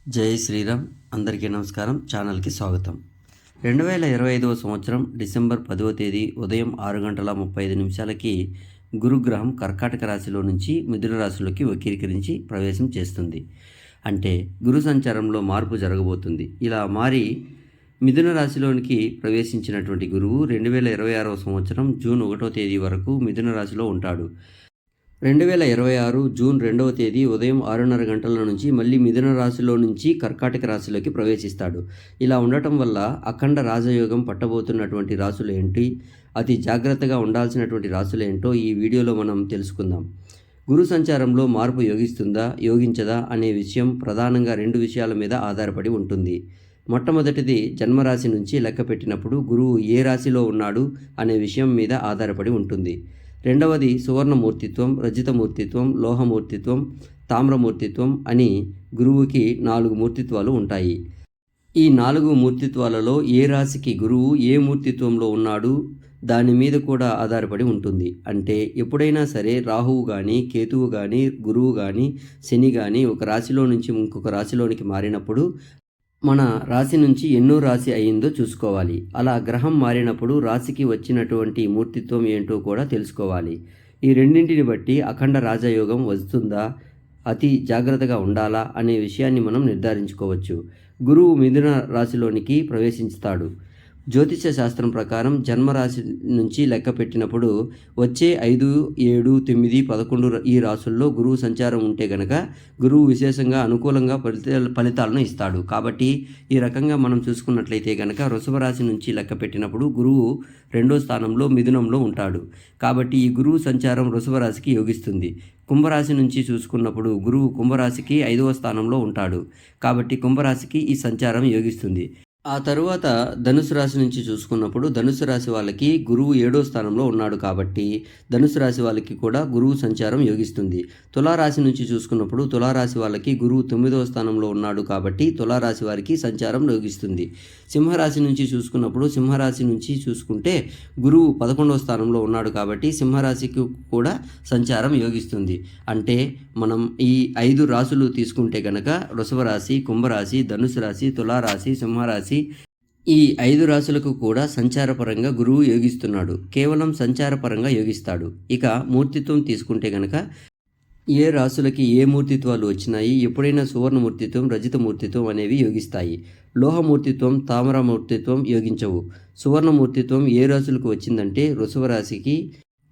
జై శ్రీరామ్. అందరికీ నమస్కారం. ఛానల్కి స్వాగతం. 2025వ సంవత్సరం డిసెంబర్ 10వ తేదీ ఉదయం 6:35 గురుగ్రహం కర్కాటక రాశిలో నుంచి మిథున రాశిలోకి వక్రీకరించి ప్రవేశం చేస్తుంది. అంటే గురు సంచారంలో మార్పు జరగబోతుంది. ఇలా మారి మిథున రాశిలోనికి ప్రవేశించినటువంటి గురువు 2026వ సంవత్సరం జూన్ 1వ తేదీ వరకు మిథున రాశిలో ఉంటాడు. 2026 జూన్ 2వ తేదీ ఉదయం 6:30 గంటల నుంచి మళ్ళీ మిథున రాశిలో నుంచి కర్కాటక రాశిలోకి ప్రవేశిస్తాడు. ఇలా ఉండటం వల్ల అఖండ రాజయోగం పట్టబోతున్నటువంటి రాశులు ఏంటి, అతి జాగ్రత్తగా ఉండాల్సినటువంటి రాశులు ఏంటో ఈ వీడియోలో మనం తెలుసుకుందాం. గురు సంచారంలో మార్పు యోగిస్తుందా, యోగించదా అనే విషయం ప్రధానంగా రెండు విషయాల మీద ఆధారపడి ఉంటుంది. మొట్టమొదటిది జన్మరాశి నుంచి లెక్క పెట్టినప్పుడు గురువు ఏ రాశిలో ఉన్నాడు అనే విషయం మీద ఆధారపడి ఉంటుంది. రెండవది సువర్ణమూర్తిత్వం, రజితమూర్తిత్వం, లోహమూర్తిత్వం, తామ్రమూర్తిత్వం అని గురువుకి 4 మూర్తిత్వాలు ఉంటాయి. ఈ 4 మూర్తిత్వాలలో ఏ రాశికి గురువు ఏ మూర్తిత్వంలో ఉన్నాడు దాని మీద కూడా ఆధారపడి ఉంటుంది. అంటే ఎప్పుడైనా సరే రాహువు కానీ, కేతువు కానీ, గురువు కానీ, శని కానీ ఒక రాశిలో నుంచి ఇంకొక రాశిలోనికి మారినప్పుడు మన రాశి నుంచి ఎన్నో రాశి అయిందో చూసుకోవాలి. అలా గ్రహం మారినప్పుడు రాశికి వచ్చినటువంటి మూర్తిత్వం ఏంటో కూడా తెలుసుకోవాలి. ఈ రెండింటిని బట్టి అఖండ రాజయోగం వస్తుందా, అతి జాగ్రత్తగా ఉండాలా అనే విషయాన్ని మనం నిర్ధారించుకోవచ్చు. గురువు మిథున రాశిలోనికి ప్రవేశిస్తాడు. జ్యోతిష శాస్త్రం ప్రకారం జన్మరాశి నుంచి లెక్క పెట్టినప్పుడు వచ్చే 5, 7, 9, 11 ఈ రాశుల్లో గురువు సంచారం ఉంటే గనక గురువు విశేషంగా అనుకూలంగా ఫలితాలను ఇస్తాడు. కాబట్టి ఈ రకంగా మనం చూసుకున్నట్లయితే గనక వృషభ రాశి నుంచి లెక్క పెట్టినప్పుడు గురువు 2వ స్థానంలో మిథునంలో ఉంటాడు. కాబట్టి ఈ గురువు సంచారం వృషభ రాశికి యోగిస్తుంది. కుంభరాశి నుంచి చూసుకున్నప్పుడు గురువు కుంభరాశికి 5వ స్థానంలో ఉంటాడు. కాబట్టి కుంభరాశికి ఈ సంచారం యోగిస్తుంది. ఆ తరువాత ధనుసు రాశి నుంచి చూసుకున్నప్పుడు ధనుసు రాశి వాళ్ళకి గురువు 7వ స్థానంలో ఉన్నాడు. కాబట్టి ధనుసు రాశి వాళ్ళకి కూడా గురువు సంచారం యోగిస్తుంది. తులారాశి నుంచి చూసుకున్నప్పుడు తులారాశి వాళ్ళకి గురువు 9వ స్థానంలో ఉన్నాడు. కాబట్టి తులారాశి వారికి సంచారం యోగిస్తుంది. సింహరాశి నుంచి చూసుకున్నప్పుడు సింహరాశి నుంచి చూసుకుంటే గురువు 11వ స్థానంలో ఉన్నాడు. కాబట్టి సింహరాశికి కూడా సంచారం యోగిస్తుంది. అంటే మనం ఈ 5 రాశులు తీసుకుంటే కనుక వృషభ రాశి, కుంభరాశి, ధనుసు రాశి, తులారాశి, సింహరాశి ఈ 5 రాశులకు కూడా సంచారపరంగా గురువు యోగిస్తున్నాడు. కేవలం సంచారపరంగా యోగిస్తాడు. ఇక మూర్తిత్వం తీసుకుంటే గనక ఏ రాశులకి ఏ మూర్తిత్వాలు వచ్చినాయి, ఎప్పుడైనా సువర్ణమూర్తిత్వం, రజితమూర్తిత్వం అనేవి యోగిస్తాయి. లోహమూర్తిత్వం, తామ్రమూర్తిత్వం యోగించవు. సువర్ణమూర్తిత్వం ఏ రాశులకు వచ్చిందంటే వృషభ రాశికి,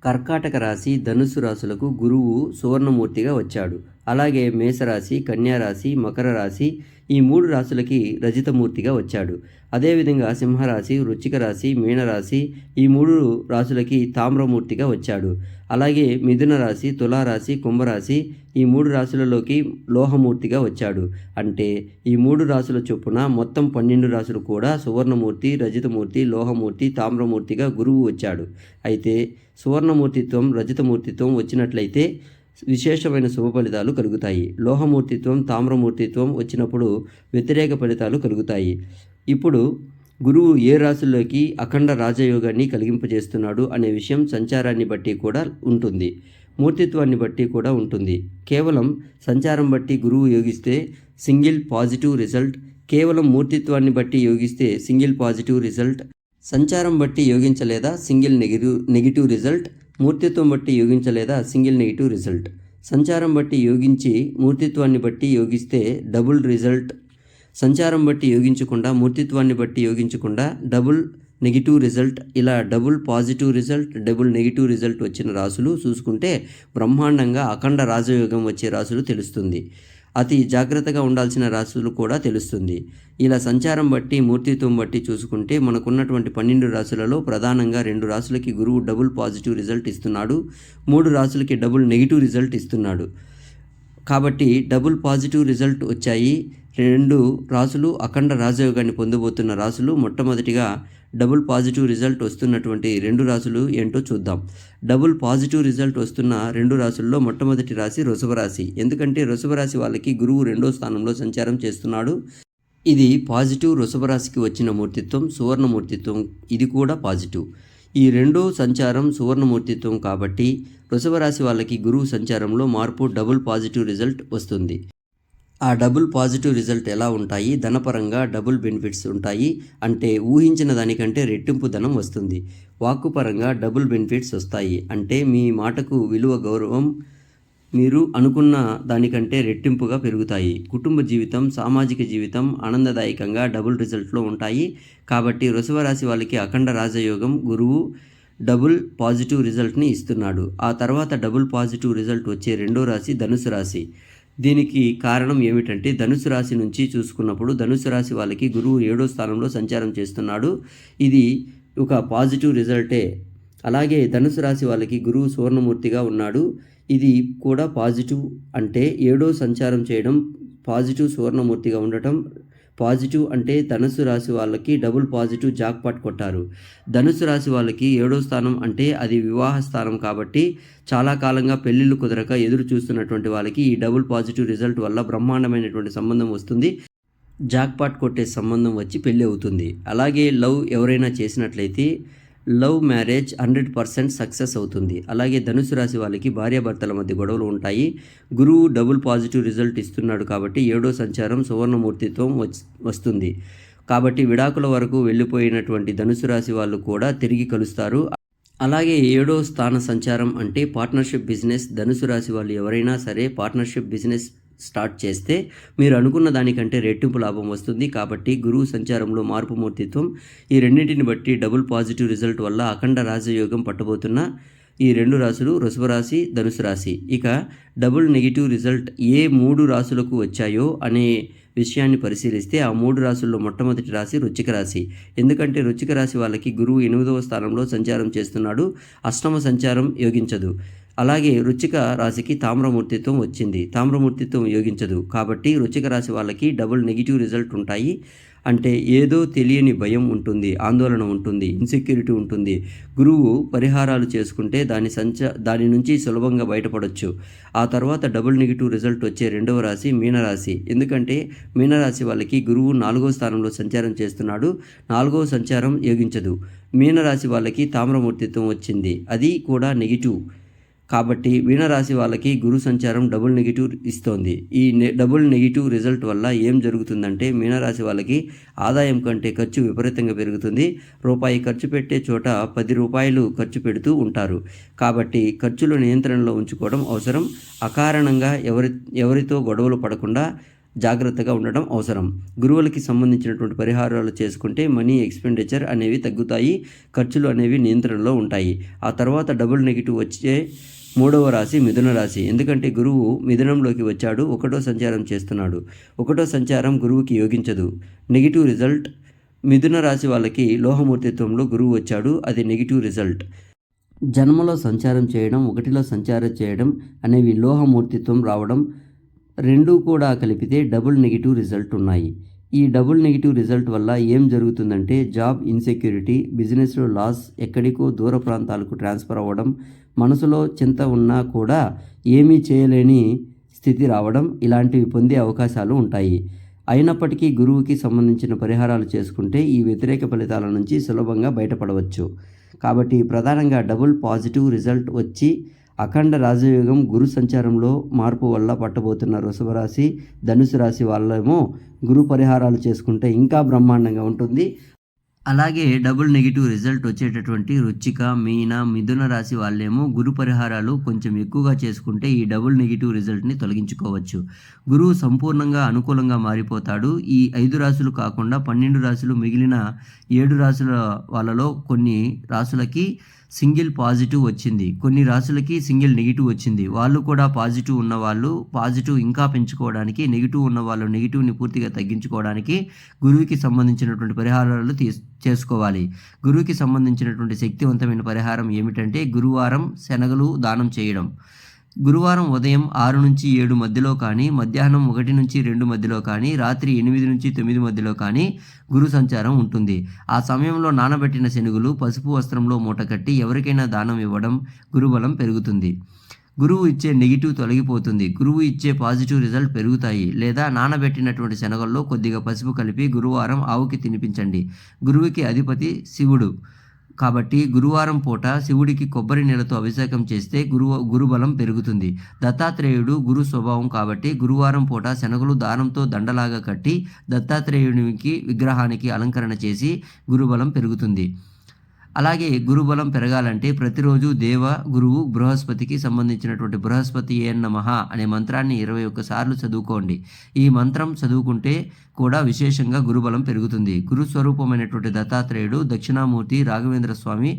కర్కాటక రాశి, ధనుస్సు రాశులకు గురువు సువర్ణమూర్తిగా వచ్చాడు. అలాగే మేషరాశి, కన్యారాశి, మకర రాశి ఈ 3 రాశులకి రజితమూర్తిగా వచ్చాడు. అదేవిధంగా సింహరాశి, వృశ్చిక రాశి, మీనరాశి ఈ 3 రాశులకి తామ్రమూర్తిగా వచ్చాడు. అలాగే మిథున రాశి, తులారాశి, కుంభరాశి ఈ 3 రాశులలోకి లోహమూర్తిగా వచ్చాడు. అంటే ఈ 3 రాశుల చొప్పున మొత్తం 12 రాశులు కూడా సువర్ణమూర్తి, రజితమూర్తి, లోహమూర్తి, తామ్రమూర్తిగా గురువు వచ్చాడు. అయితే సువర్ణమూర్తిత్వం, రజితమూర్తిత్వం వచ్చినట్లయితే విశేషమైన శుభ ఫలితాలు కలుగుతాయి. లోహమూర్తిత్వం, తామ్రమూర్తిత్వం వచ్చినప్పుడు వ్యతిరేక ఫలితాలు కలుగుతాయి. ఇప్పుడు గురువు ఏ రాశుల్లోకి అఖండ రాజయోగాన్ని కలిగింపజేస్తున్నాడు అనే విషయం సంచారాన్ని బట్టి కూడా ఉంటుంది, మూర్తిత్వాన్ని బట్టి కూడా ఉంటుంది. కేవలం సంచారం బట్టి గురువు యోగిస్తే సింగిల్ పాజిటివ్ రిజల్ట్, కేవలం మూర్తిత్వాన్ని బట్టి యోగిస్తే సింగిల్ పాజిటివ్ రిజల్ట్, సంచారం బట్టి యోగించలేదా సింగిల్ నెగిటివ్ రిజల్ట్, మూర్తిత్వం బట్టి యోగించలేదా సింగిల్ నెగిటివ్ రిజల్ట్. సంచారం బట్టి యోగించి మూర్తిత్వాన్ని బట్టి యోగిస్తే డబుల్ రిజల్ట్, సంచారం బట్టి యోగించకుండా మూర్తిత్వాన్ని బట్టి యోగించకుండా డబుల్ నెగిటివ్ రిజల్ట్, ఇలా double positive result, double negative result వచ్చిన రాశులు చూసుకుంటే బ్రహ్మాండంగా అఖండ రాజయోగం వచ్చే రాశులు తెలుస్తుంది. అతి జాగ్రత్తగా ఉండాల్సిన రాశులు కూడా తెలుస్తుంది. ఇలా సంచారం బట్టి మూర్తిత్వం బట్టి చూసుకుంటే మనకున్నటువంటి 12 రాశులలో ప్రధానంగా 2 రాశులకి గురువు డబుల్ పాజిటివ్ రిజల్ట్ ఇస్తున్నాడు, 3 రాశులకి డబుల్ నెగిటివ్ రిజల్ట్ ఇస్తున్నాడు. కాబట్టి డబుల్ పాజిటివ్ రిజల్ట్ వచ్చాయి. 2 రాశులు అఖండ రాజయోగాన్ని పొందబోతున్న రాశులు. మొట్టమొదటిగా డబుల్ పాజిటివ్ రిజల్ట్ వస్తున్నటువంటి 2 రాశులు ఏంటో చూద్దాం. డబుల్ పాజిటివ్ రిజల్ట్ వస్తున్న 2 రాశుల్లో మొట్టమొదటి రాశి వృషభ రాశి. ఎందుకంటే వృషభ రాశి వాళ్ళకి గురువు 2వ స్థానంలో సంచారం చేస్తున్నాడు. ఇది పాజిటివ్. వృషభ రాశికి వచ్చిన మూర్తిత్వం సువర్ణమూర్తిత్వం, ఇది కూడా పాజిటివ్. ఈ 2 సంచారం సువర్ణమూర్తిత్వం కాబట్టి వృషభ రాశి వాళ్ళకి గురువు సంచారంలో మార్పు డబుల్ పాజిటివ్ రిజల్ట్ వస్తుంది. ఆ డబుల్ పాజిటివ్ రిజల్ట్ ఎలా ఉంటాయి? ధనపరంగా డబుల్ బెనిఫిట్స్ ఉంటాయి. అంటే ఊహించిన దానికంటే రెట్టింపు ధనం వస్తుంది. వాక్కుపరంగా డబుల్ బెనిఫిట్స్ వస్తాయి. అంటే మీ మాటకు విలువ, గౌరవం మీరు అనుకున్న దానికంటే రెట్టింపుగా పెరుగుతాయి. కుటుంబ జీవితం, సామాజిక జీవితం ఆనందదాయకంగా డబుల్ రిజల్ట్‌లో ఉంటాయి. కాబట్టి వృషభ రాశి వాళ్ళకి అఖండ రాజయోగం గురువు డబుల్ పాజిటివ్ రిజల్ట్‌ని ఇస్తున్నాడు. ఆ తర్వాత డబుల్ పాజిటివ్ రిజల్ట్ వచ్చే రెండో రాశి ధనుసు రాశి. దీనికి కారణం ఏమిటంటే ధనుసు రాశి నుంచి చూసుకున్నప్పుడు ధనుసు రాశి వాళ్ళకి గురువు 7వ స్థానంలో సంచారం చేస్తున్నాడు. ఇది ఒక పాజిటివ్ రిజల్టే. అలాగే ధనుసు రాశి వాళ్ళకి గురువు సువర్ణమూర్తిగా ఉన్నాడు. ఇది కూడా పాజిటివ్. అంటే 7వ సంచారం చేయడం పాజిటివ్, సువర్ణమూర్తిగా ఉండటం పాజిటివ్. అంటే ధనుసు రాశి వాళ్ళకి డబుల్ పాజిటివ్ జాక్పాట్ కొట్టారు. ధనుసు రాశి వాళ్ళకి 7వ స్థానం అంటే అది వివాహ స్థానం కాబట్టి చాలా కాలంగా పెళ్ళిళ్ళు కుదరక ఎదురు చూస్తున్నటువంటి వాళ్ళకి ఈ డబుల్ పాజిటివ్ రిజల్ట్ వల్ల బ్రహ్మాండమైనటువంటి సంబంధం వస్తుంది. జాక్పాట్ కొట్టే సంబంధం వచ్చి పెళ్ళి అవుతుంది. అలాగే లవ్ ఎవరైనా చేసినట్లయితే లవ్ మ్యారేజ్ 100% సక్సెస్ అవుతుంది. అలాగే ధనుసు రాశి వాళ్ళకి భార్యాభర్తల మధ్య గొడవలు ఉంటాయి. గురువు డబుల్ పాజిటివ్ రిజల్ట్ ఇస్తున్నాడు కాబట్టి 7వ సంచారం సువర్ణమూర్తిత్వం వస్తుంది. కాబట్టి విడాకుల వరకు వెళ్ళిపోయినటువంటి ధనుసు రాశి వాళ్ళు కూడా తిరిగి కలుస్తారు. అలాగే 7వ స్థాన సంచారం అంటే పార్ట్నర్షిప్ బిజినెస్. ధనుసు రాశి వాళ్ళు ఎవరైనా సరే పార్ట్నర్షిప్ బిజినెస్ స్టార్ట్ చేస్తే మీరు అనుకున్న దానికంటే రెట్టింపు లాభం వస్తుంది. కాబట్టి గురువు సంచారంలో మార్పు మూర్తిత్వం ఈ రెండింటిని బట్టి డబుల్ పాజిటివ్ రిజల్ట్ వల్ల అఖండ రాజయోగం పట్టబోతున్న ఈ రెండు రాశులు వృషభ రాశి, ధనుసు రాశి. ఇక డబుల్ నెగిటివ్ రిజల్ట్ ఏ 3 రాశులకు వచ్చాయో అనే విషయాన్ని పరిశీలిస్తే ఆ 3 రాశుల్లో మొట్టమొదటి రాశి వృశ్చిక రాశి. ఎందుకంటే వృశ్చిక రాశి వాళ్ళకి గురువు 8వ స్థానంలో సంచారం చేస్తున్నాడు. అష్టమ సంచారం యోగించదు. అలాగే వృశ్చిక రాశికి తామ్రమూర్తిత్వం వచ్చింది. తామ్రమూర్తిత్వం యోగించదు. కాబట్టి వృశ్చిక రాశి వాళ్ళకి డబుల్ నెగిటివ్ రిజల్ట్ ఉంటాయి. అంటే ఏదో తెలియని భయం ఉంటుంది, ఆందోళన ఉంటుంది, ఇన్సెక్యూరిటీ ఉంటుంది. గురువు పరిహారాలు చేసుకుంటే దాని నుంచి సులభంగా బయటపడవచ్చు. ఆ తర్వాత డబుల్ నెగిటివ్ రిజల్ట్ వచ్చే రెండవ రాశి మీనరాశి. ఎందుకంటే మీనరాశి వాళ్ళకి గురువు 4వ స్థానంలో సంచారం చేస్తున్నాడు. 4వ సంచారం యోగించదు. మీనరాశి వాళ్ళకి తామ్రమూర్తిత్వం వచ్చింది, అది కూడా నెగిటివ్. కాబట్టి మీనరాశి వాళ్ళకి గురు సంచారం డబుల్ నెగిటివ్ ఇస్తోంది. ఈ డబుల్ నెగిటివ్ రిజల్ట్ వల్ల ఏం జరుగుతుందంటే మీనరాశి వాళ్ళకి ఆదాయం కంటే ఖర్చు విపరీతంగా పెరుగుతుంది. రూపాయి ఖర్చు పెట్టే చోట 10 రూపాయలు ఖర్చు పెడుతూ ఉంటారు. కాబట్టి ఖర్చులు నియంత్రణలో ఉంచుకోవడం అవసరం. అకారణంగా ఎవరితో గొడవలు పడకుండా జాగ్రత్తగా ఉండడం అవసరం. గురువులకి సంబంధించినటువంటి పరిహారాలు చేసుకుంటే మనీ ఎక్స్పెండిచర్ అనేవి తగ్గుతాయి, ఖర్చులు అనేవి నియంత్రణలో ఉంటాయి. ఆ తర్వాత డబుల్ నెగిటివ్ వచ్చే 3వ రాశి మిథున రాశి. ఎందుకంటే గురువు మిథునంలోకి వచ్చాడు, 1వ సంచారం చేస్తున్నాడు. 1వ సంచారం గురువుకి యోగించదు, నెగిటివ్ రిజల్ట్. మిథున రాశి వాళ్ళకి లోహమూర్తిత్వంలో గురువు వచ్చాడు, అది నెగిటివ్ రిజల్ట్. జన్మలో సంచారం చేయడం, 1లో సంచారం చేయడం అనేవి లోహమూర్తిత్వం రావడం, రెండూ కూడా కలిపితే డబుల్ నెగిటివ్ రిజల్ట్ ఉన్నాయి. ఈ డబుల్ నెగిటివ్ రిజల్ట్ వల్ల ఏం జరుగుతుందంటే జాబ్ ఇన్సెక్యూరిటీ, బిజినెస్లో లాస్, ఎక్కడికో దూర ప్రాంతాలకు ట్రాన్స్ఫర్ అవ్వడం, మనసులో చింత ఉన్నా కూడా ఏమీ చేయలేని స్థితి రావడం, ఇలాంటివి పొందే అవకాశాలు ఉంటాయి. అయినప్పటికీ గురువుకి సంబంధించిన పరిహారాలు చేసుకుంటే ఈ వ్యతిరేక ఫలితాల నుంచి సులభంగా బయటపడవచ్చు. కాబట్టి ప్రధానంగా డబుల్ పాజిటివ్ రిజల్ట్ వచ్చి అఖండ రాజయోగం గురు సంచారంలో మార్పు వల్ల పట్టబోతున్న వృషభ రాశి, ధనుసు రాశి వాళ్ళేమో గురు పరిహారాలు చేసుకుంటే ఇంకా బ్రహ్మాండంగా ఉంటుంది. అలాగే డబుల్ నెగిటివ్ రిజల్ట్ వచ్చేటటువంటి వృశ్చిక, మీన, మిథున రాశి వాళ్ళేమో గురు పరిహారాలు కొంచెం ఎక్కువగా చేసుకుంటే ఈ డబుల్ నెగిటివ్ రిజల్ట్ని తొలగించుకోవచ్చు. గురువు సంపూర్ణంగా అనుకూలంగా మారిపోతాడు. ఈ 5 రాశులు కాకుండా 12 రాశులు, మిగిలిన 7 రాశుల వాళ్ళలో కొన్ని రాశులకి సింగిల్ పాజిటివ్ వచ్చింది, కొన్ని రాశులకి సింగిల్ నెగిటివ్ వచ్చింది. వాళ్ళు కూడా పాజిటివ్ ఉన్నవాళ్ళు పాజిటివ్ ఇంకా పెంచుకోవడానికి, నెగిటివ్ ఉన్నవాళ్ళు నెగిటివ్ని పూర్తిగా తగ్గించుకోవడానికి గురువుకి సంబంధించినటువంటి పరిహారాలు చేసుకోవాలి. గురువుకి సంబంధించినటువంటి శక్తివంతమైన పరిహారం ఏమిటంటే గురువారం శనగలు దానం చేయడం. గురువారం ఉదయం 6 నుంచి 7 మధ్యలో కానీ, మధ్యాహ్నం 1 నుంచి 2 మధ్యలో కానీ, రాత్రి 8 నుంచి 9 మధ్యలో కానీ గురు సంచారం ఉంటుంది. ఆ సమయంలో నానబెట్టిన శనుగులు పసుపు వస్త్రంలో మూటకట్టి ఎవరికైనా దానం ఇవ్వడం గురుబలం పెరుగుతుంది. గురువు ఇచ్చే నెగిటివ్ తొలగిపోతుంది. గురువు ఇచ్చే పాజిటివ్ రిజల్ట్ పెరుగుతాయి. లేదా నానబెట్టినటువంటి శనగల్లో కొద్దిగా పసుపు కలిపి గురువారం ఆవుకి తినిపించండి. గురువుకి అధిపతి శివుడు. కాబట్టి గురువారం పూట శివుడికి కొబ్బరి నీళ్ళతో అభిషేకం చేస్తే గురుబలం పెరుగుతుంది. దత్తాత్రేయుడు గురు స్వభావం కాబట్టి గురువారం పూట శనగలు దారంతో దండలాగా కట్టి దత్తాత్రేయునికి విగ్రహానికి అలంకరణ చేసి గురుబలం పెరుగుతుంది. అలాగే గురుబలం పెరగాలంటే ప్రతిరోజు దేవ గురువు బృహస్పతికి సంబంధించినటువంటి బృహస్పతి ఏ నమః అనే మంత్రాన్ని 21 సార్లు చదువుకోండి. ఈ మంత్రం చదువుకుంటే కూడా విశేషంగా గురుబలం పెరుగుతుంది. గురు స్వరూపమైనటువంటి దత్తాత్రేయుడు, దక్షిణామూర్తి, రాఘవేంద్ర స్వామి,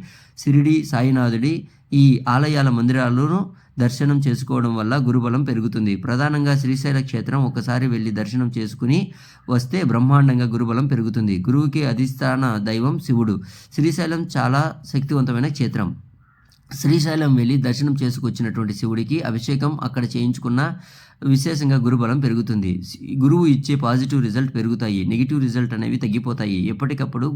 షిరిడి సాయినాథుడి ఈ ఆలయాల మందిరాలను దర్శనం చేసుకోవడం వల్ల గురుబలం పెరుగుతుంది. ప్రధానంగా శ్రీశైల క్షేత్రం ఒకసారి వెళ్ళి దర్శనం చేసుకుని వస్తే బ్రహ్మాండంగా గురుబలం పెరుగుతుంది. గురువుకి అధిష్టాన దైవం శివుడు. శ్రీశైలం చాలా శక్తివంతమైన క్షేత్రం. శ్రీశైలం వెళ్ళి దర్శనం చేసుకొచ్చినటువంటి శివుడికి అభిషేకం అక్కడ చేయించుకున్న విశేషంగా గురుబలం పెరుగుతుంది. గురువు ఇచ్చే పాజిటివ్ రిజల్ట్ పెరుగుతాయి, నెగిటివ్ రిజల్ట్ అనేవి తగ్గిపోతాయి. ఎప్పటికప్పుడు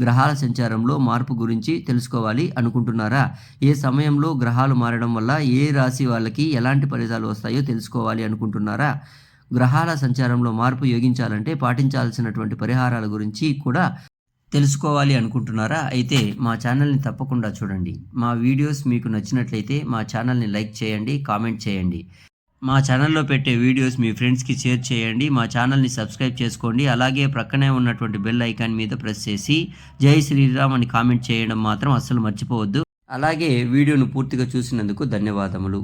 గ్రహాల సంచారంలో మార్పు గురించి తెలుసుకోవాలి అనుకుంటున్నారా? ఏ సమయంలో గ్రహాలు మారడం వల్ల ఏ రాశి వాళ్ళకి ఎలాంటి ఫలితాలు వస్తాయో తెలుసుకోవాలి అనుకుంటున్నారా? గ్రహాల సంచారంలో మార్పు యోగించాలంటే పాటించాల్సినటువంటి పరిహారాల గురించి కూడా తెలుసుకోవాలి అనుకుంటున్నారా? అయితే మా ఛానల్ని తప్పకుండా చూడండి. మా వీడియోస్ మీకు నచ్చినట్లయితే మా ఛానల్ని లైక్ చేయండి, కామెంట్ చేయండి. మా ఛానల్లో పెట్టే వీడియోస్ మీ ఫ్రెండ్స్కి షేర్ చేయండి. మా ఛానల్ని సబ్స్క్రైబ్ చేసుకోండి. అలాగే ప్రక్కనే ఉన్నటువంటి బెల్ ఐకాన్ మీద ప్రెస్ చేసి జై శ్రీరామ్ అని కామెంట్ చేయడం మాత్రం అస్సలు మర్చిపోవద్దు. అలాగే వీడియోను పూర్తిగా చూసినందుకు ధన్యవాదములు.